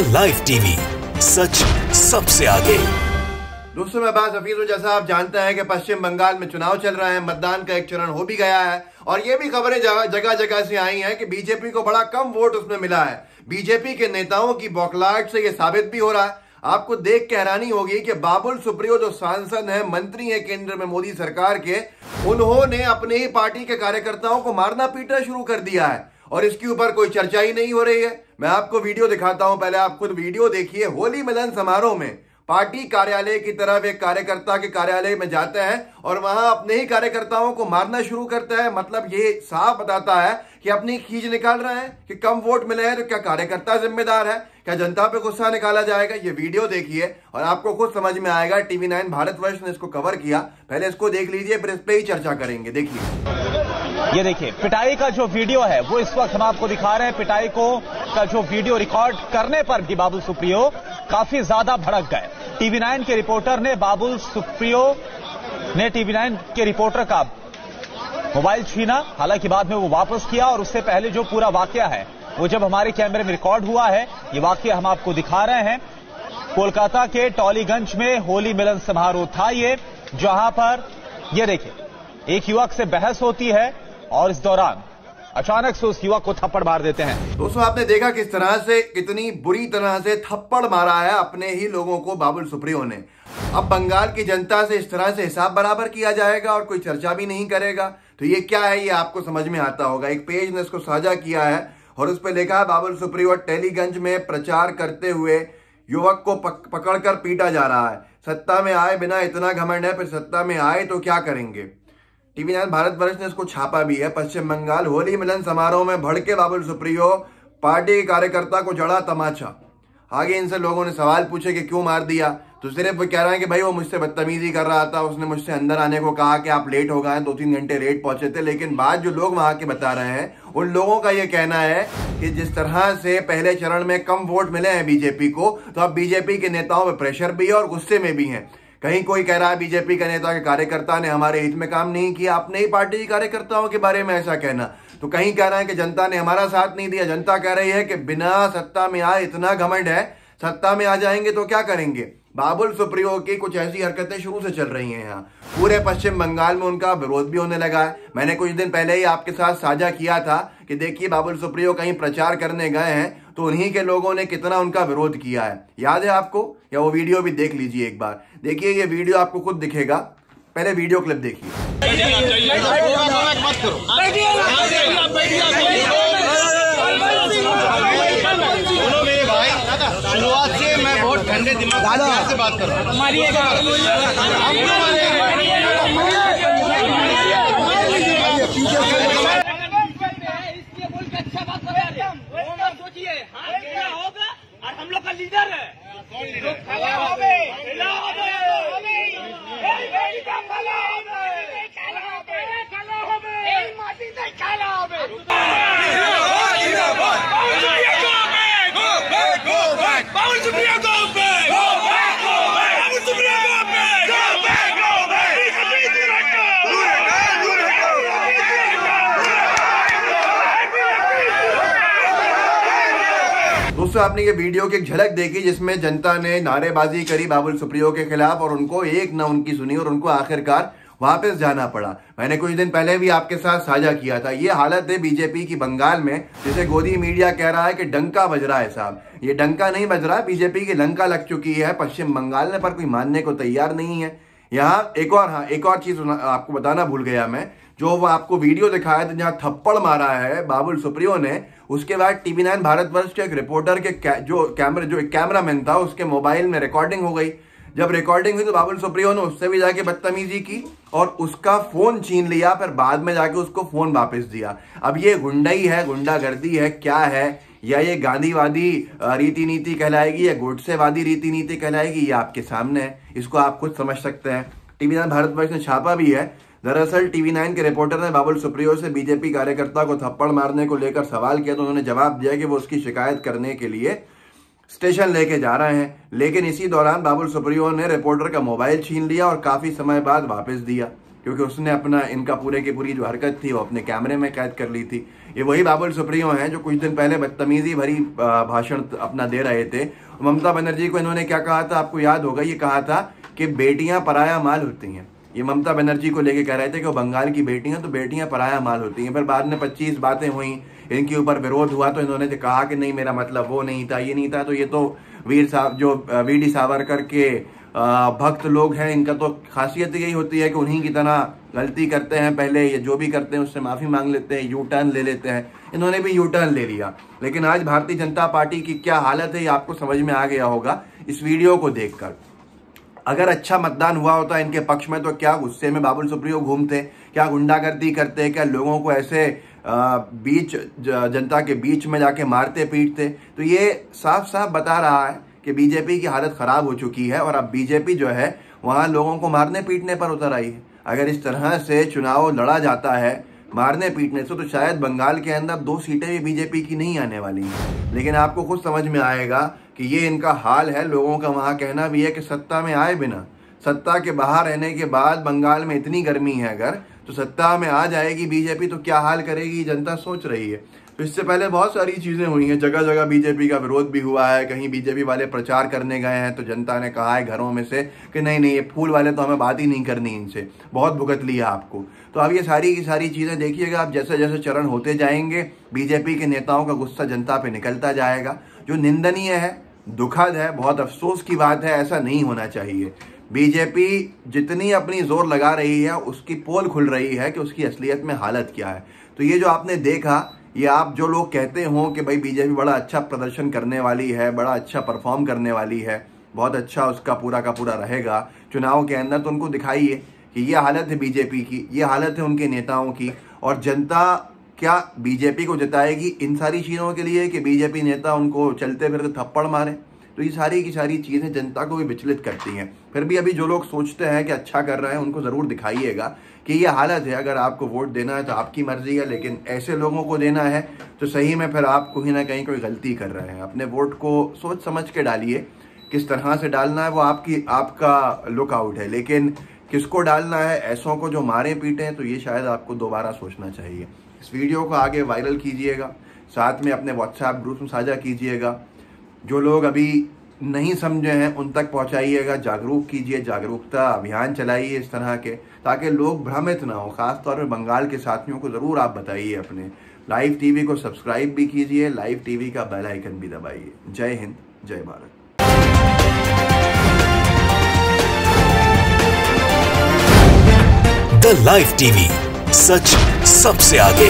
India live TV, सच सबसे आगे। दोस्तों, मैं अब्बास हफीज हूं। जैसा आप जानते हैं कि पश्चिम बंगाल में चुनाव चल रहा है, मतदान का एक चरण हो भी गया है और ये भी खबरें जगह जगह से आई हैं कि बीजेपी को बड़ा कम वोट उसमें मिला है। बीजेपी के नेताओं की बौखलाहट से ये साबित भी हो रहा है। आपको देख के हैरानी होगी कि बाबुल सुप्रियो जो सांसद हैं, मंत्री हैं केंद्र में मोदी सरकार के, उन्होंने अपने ही पार्टी के कार्यकर्ताओं को मारना पीटना शुरू कर दिया है और इसके ऊपर कोई चर्चा ही नहीं हो रही है। मैं आपको वीडियो दिखाता हूं, पहले आप खुद वीडियो देखिए। होली मिलन समारोह में पार्टी कार्यालय की तरफ एक कार्यकर्ता के कार्यालय में जाता है और वहां अपने ही कार्यकर्ताओं को मारना शुरू करता है। मतलब ये साफ बताता है कि अपनी खींच निकाल रहे हैं कि कम वोट मिले हैं तो क्या कार्यकर्ता जिम्मेदार है, क्या जनता पे गुस्सा निकाला जाएगा। ये वीडियो देखिए और आपको खुद समझ में आएगा। टीवी 9 भारतवर्ष ने इसको कवर किया, पहले इसको देख लीजिए, फिर इस पे ही चर्चा करेंगे। देखिए, ये देखिए पिटाई का जो वीडियो है वो इस वक्त हम आपको दिखा रहे हैं। पिटाई का जो वीडियो रिकॉर्ड करने पर भी बाबुल सुप्रियो काफी ज्यादा भड़क गए। टीवी 9 के रिपोर्टर ने बाबुल सुप्रियो ने टीवी 9 के रिपोर्टर का मोबाइल छीना, हालांकि बाद में वो वापस किया। और उससे पहले जो पूरा वाकया है वो जब हमारे कैमरे में रिकॉर्ड हुआ है, ये वाकया हम आपको दिखा रहे हैं। कोलकाता के टॉलीगंज में होली मिलन समारोह था ये, जहां पर ये देखिए एक युवक से बहस होती है और इस दौरान अचानक से उस युवक को थप्पड़ मार देते हैं। दोस्तों, आपने देखा किस तरह से, कितनी बुरी तरह से थप्पड़ मारा है अपने ही लोगों को बाबुल सुप्रियो ने। अब बंगाल की जनता से इस तरह से हिसाब बराबर किया जाएगा और कोई चर्चा भी नहीं करेगा, तो ये क्या है, ये आपको समझ में आता होगा। एक पेज ने इसको साझा किया है और उस पर लिखा है बाबुल सुप्रियो टॉलीगंज में प्रचार करते हुए युवक को पकड़कर पीटा जा रहा है। सत्ता में आए बिना इतना घमंड है, फिर सत्ता में आए तो क्या करेंगे। टीवी 9 भारतवर्ष ने इसको छापा भी है। पश्चिम बंगाल होली मिलन समारोह में भड़के बाबुल सुप्रियो, पार्टी के कार्यकर्ता को जड़ा तमाचा। आगे इनसे लोगों ने सवाल पूछे कि क्यों मार दिया, तो सिर्फ वो कह रहे हैं कि भाई वो मुझसे बदतमीजी कर रहा था, उसने मुझसे अंदर आने को कहा कि आप लेट हो गए, 2-3 घंटे लेट पहुंचे थे। लेकिन बात जो लोग वहां के बता रहे हैं, उन लोगों का ये कहना है कि जिस तरह से पहले चरण में कम वोट मिले हैं बीजेपी को, तो अब बीजेपी के नेताओं में प्रेशर भी है और गुस्से में भी है। कहीं कोई कह रहा है बीजेपी का नेता के कार्यकर्ता ने हमारे हित में काम नहीं किया, अपने ही पार्टी के कार्यकर्ताओं के बारे में ऐसा कहना। तो कहीं कह रहा है कि जनता ने हमारा साथ नहीं दिया। जनता कह रही है कि बिना सत्ता में आए इतना घमंड है, सत्ता में आ जाएंगे तो क्या करेंगे। बाबुल सुप्रियो की कुछ ऐसी हरकतें शुरू से चल रही हैं। यहाँ पूरे पश्चिम बंगाल में उनका विरोध भी होने लगा है। मैंने कुछ दिन पहले ही आपके साथ साझा किया था कि देखिए बाबुल सुप्रियो कहीं प्रचार करने गए हैं तो उन्हीं के लोगों ने कितना उनका विरोध किया है, याद है आपको? या वो वीडियो भी देख लीजिए एक बार। देखिए, ये वीडियो आपको खुद दिखेगा, पहले वीडियो क्लिप देखिए। शुरुआत से मैं बहुत ठंडे दिमाग से बात कर रहा हूँ। और हम लोग का लीडर है, दोस्तों, आपने ये वीडियो की एक झलक देखी जिसमें जनता ने नारेबाजी करी बाबुल सुप्रियो के खिलाफ और उनको एक ना उनकी सुनी और उनको आखिरकार वापस जाना पड़ा। मैंने कुछ दिन पहले भी आपके साथ साझा किया था। ये हालत है बीजेपी की बंगाल में, जिसे गोदी मीडिया कह रहा है कि डंका बज रहा है। साहब, ये डंका नहीं बज रहा, बीजेपी की लंका लग चुकी है पश्चिम बंगाल में, पर कोई मानने को तैयार नहीं है। यहाँ एक और चीज आपको बताना भूल गया मैं, जो वो आपको वीडियो दिखाया था जहां थप्पड़ मारा है बाबुल सुप्रियो ने, उसके बाद टीवी 9 भारतवर्ष के एक रिपोर्टर के जो एक कैमरामैन था उसके मोबाइल में रिकॉर्डिंग हो गई। जब रिकॉर्डिंग हुई तो बाबुल सुप्रियो ने उससे भी जाके बदतमीजी की और उसका फोन छीन लिया, फिर बाद में जाके उसको फोन वापस दिया। अब ये गुंडाई है, गुंडागर्दी है, क्या है? या ये गांधीवादी रीति नीति कहलाएगी या गोडसेवादी रीति नीति कहलाएगी, ये आपके सामने है। इसको आप खुद समझ सकते हैं। टीवी 9 भारतवर्ष ने छापा भी है। दरअसल टीवी 9 के रिपोर्टर ने बाबुल सुप्रियो से बीजेपी कार्यकर्ता को थप्पड़ मारने को लेकर सवाल किया तो उन्होंने जवाब दिया कि वो उसकी शिकायत करने के लिए स्टेशन लेके जा रहे हैं। लेकिन इसी दौरान बाबुल सुप्रियो ने रिपोर्टर का मोबाइल छीन लिया और काफी समय बाद वापस दिया। क्योंकि उसने अपना इनका पूरे की पूरी जो हरकत थी वो अपने कैमरे में कैद कर ली थी। ये वही बाबुल सुप्रियो हैं जो कुछ दिन पहले बदतमीजी भरी भाषण अपना दे रहे थे। ममता बनर्जी को इन्होंने क्या कहा था, आपको याद होगा, ये कहा था कि बेटियां पराया माल होती हैं। ये ममता बनर्जी को लेके कह रहे थे कि वो बंगाल की बेटियां तो बेटियां पराया माल होती हैं। फिर बाद में 25 बातें हुई, इनके ऊपर विरोध हुआ तो इन्होंने कहा कि नहीं, मेरा मतलब वो नहीं था, ये नहीं था। तो ये तो वीर सावरकर के भक्त लोग हैं, इनका तो खासियत यही होती है कि उन्हीं की तरह गलती करते हैं, पहले ये जो भी करते हैं उससे माफ़ी मांग लेते हैं, यू टर्न ले लेते हैं। इन्होंने भी यू टर्न ले लिया। लेकिन आज भारतीय जनता पार्टी की क्या हालत है ये आपको समझ में आ गया होगा इस वीडियो को देखकर। अगर अच्छा मतदान हुआ होता इनके पक्ष में तो क्या गुस्से में बाबुल सुप्रियो घूमते, क्या गुंडागर्दी करते, क्या लोगों को ऐसे जनता के बीच में जाके मारते पीटते। तो ये साफ साफ बता रहा है कि बीजेपी की हालत खराब हो चुकी है और अब बीजेपी जो है वहां लोगों को मारने पीटने पर उतर आई है। अगर इस तरह से चुनाव लड़ा जाता है मारने पीटने से तो शायद बंगाल के अंदर 2 सीटें भी बीजेपी की नहीं आने वाली हैं। लेकिन आपको खुद समझ में आएगा कि ये इनका हाल है। लोगों का वहां कहना भी है कि सत्ता में आए बिना, सत्ता के बाहर रहने के बाद बंगाल में इतनी गर्मी है अगर, तो सत्ता में आ जाएगी बीजेपी तो क्या हाल करेगी जनता सोच रही है। तो इससे पहले बहुत सारी चीजें हुई हैं, जगह जगह बीजेपी का विरोध भी हुआ है। कहीं बीजेपी वाले प्रचार करने गए हैं तो जनता ने कहा है घरों में से कि नहीं नहीं, ये फूल वाले तो हमें बात ही नहीं करनी, इनसे बहुत भुगत लिया आपको। तो अब ये सारी की सारी चीजें देखिएगा, आप जैसे जैसे चरण होते जाएंगे बीजेपी के नेताओं का गुस्सा जनता पे निकलता जाएगा, जो निंदनीय है, दुखद है, बहुत अफसोस की बात है। ऐसा नहीं होना चाहिए। बीजेपी जितनी अपनी जोर लगा रही है उसकी पोल खुल रही है कि उसकी असलियत में हालत क्या है। तो ये जो आपने देखा, ये आप जो लोग कहते हो कि भाई बीजेपी बड़ा अच्छा प्रदर्शन करने वाली है, बड़ा अच्छा परफॉर्म करने वाली है, बहुत अच्छा उसका पूरा का पूरा रहेगा चुनाव के अंदर, तो उनको दिखाइए कि ये हालत है बीजेपी की, ये हालत है उनके नेताओं की। और जनता क्या बीजेपी को जिताएगी इन सारी चीज़ों के लिए कि बीजेपी नेता उनको चलते फिरते थप्पड़ मारे? तो ये सारी की सारी चीज़ें जनता को भी विचलित करती हैं। फिर भी अभी जो लोग सोचते हैं कि अच्छा कर रहे हैं उनको ज़रूर दिखाइएगा कि ये हालत है। अगर आपको वोट देना है तो आपकी मर्जी है, लेकिन ऐसे लोगों को देना है तो सही में फिर आप कहीं ना कहीं कोई गलती कर रहे हैं। अपने वोट को सोच समझ के डालिए, किस तरह से डालना है वो आपका लुकआउट है, लेकिन किसको डालना है, ऐसों को जो मारे पीटे हैं, तो ये शायद आपको दोबारा सोचना चाहिए। इस वीडियो को आगे वायरल कीजिएगा, साथ में अपने व्हाट्सएप ग्रुप में साझा कीजिएगा। जो लोग अभी नहीं समझे हैं उन तक पहुंचाइएगा, जागरूक कीजिए, जागरूकता अभियान चलाइए इस तरह के, ताकि लोग भ्रमित ना हो। खासतौर पर बंगाल के साथियों को ज़रूर आप बताइए। अपने लाइव टीवी को सब्सक्राइब भी कीजिए, लाइव टीवी का बेल आइकन भी दबाइए। जय हिंद, जय भारत। द लाइव टीवी, सच सबसे आगे।